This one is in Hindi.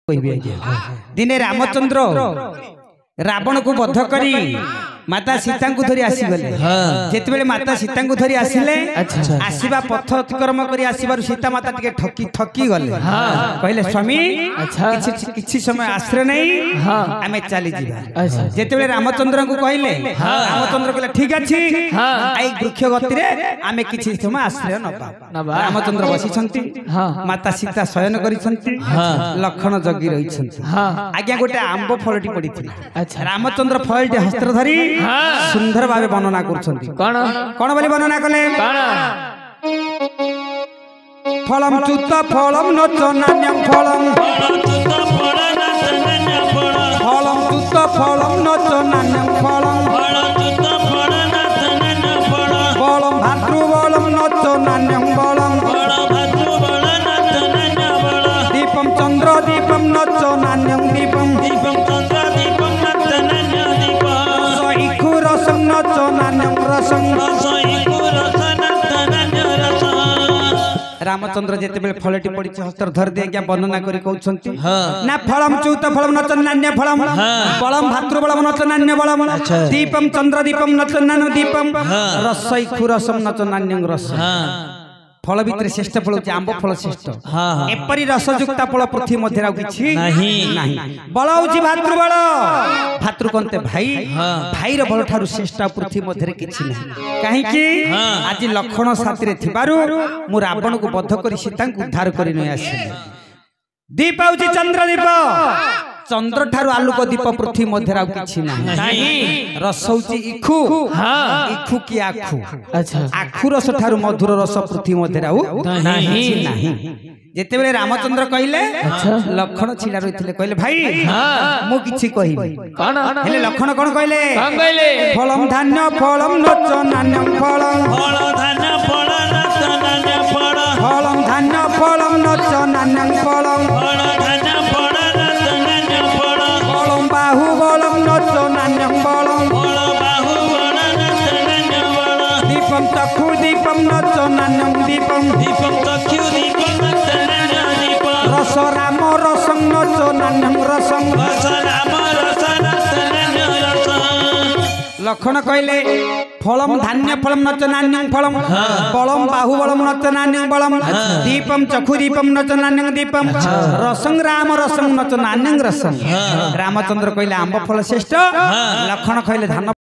दिने रामचंद्र रावण को बध करी माता सीता को धरी आसीगले जेतेबेले माता सीता को धरी आसिले आसीबा पथ अतिक्रम करी आसीबार सीता माता टिके ठकी गले कहले स्वामी किछि समय आश्रय नहीं आमे चली जीवा जेतेबेले रामचंद्र को कहले रामचंद्र कहले ठीक अछि आई वृक्ष गति रे आमे किछि समय आश्रय नबा रामचंद्र बसी छंती माता सीता शयन करी छंती लखन जगी रही छंती आज्ञा गोटे आंब फलटी पड़ी थी रामचंद्र फलटी हस्त्र धरी सुंदर भावे वर्णना करछंती कोन बोली वर्णना कले फलम चुत फलम नच नान्यं फलम फलम चुत फलम नच नान्यं फलम फलम भातृ बलम नच नान्यं बलम दीपम चंद्र दीपम नच नान्यं दीपम दीपम चंद्र दीपम नच नान्यं दीपम रसं नच नान्यं रसं रामचंद्र जेतेबेले फलटी पड़ी हस्तर धर दे क्या वर्णना करी कहउछंती ना फलम चौत फलम नच नान्य फलम बलम भातृ बलम नच नान्य बलम दीपम चंद्र दीपम नच नान्य दीपम रसई खुरसम नच नान्यं रस फल भितर श्रेष्ठ फल होची आंब फल श्रेष्ठ एपरी रसयुक्त फल पृथ्वी मध्य किछि नाही बल होची भातृ बल भातृ कोनते भाई भाई रो बल ठारु श्रेष्ठ पृथ्वी मध्य किछि नाही काहे कि आज लखन साथी रे थिबारु मु रावण को बध करी सीता को उद्धार करी नै आसी दीप होची चंद्र दीप चंद्र ठारु आलोक दीप पृथ्वी मध्य आउ किछि नाही रस होची इखु इखु की आखु आखु रस ठारु मधुर रस पृथ्वी मध्य आउ नाही जेतेबेले रामचंद्र कहले लखन छिला रहिथिले कहले भाई मु किछि कहिबी हेले लखन कोन कहले फलम धान्य फलम नच नान्यं फलम फलम धान्य फलम नच नान्यं फलम फलम बाहु बलम नच नान्यं बलम दीपम चक्षु दीपम नच नान्यं दीपम दीपम चक्षु दीपम रस राम रसं नच नान्यं रसं लखन कहले फलम धान्य फलम नच नान्यं फलम बलम बाहु बलम नच नान्यं बलम दीपम चक्षु दीपम नच नान्यं दीपम रसं राम रसं नच नान्यं रसं रामचंद्र कहले आंब फल श्रेष्ठ लखन कहले धान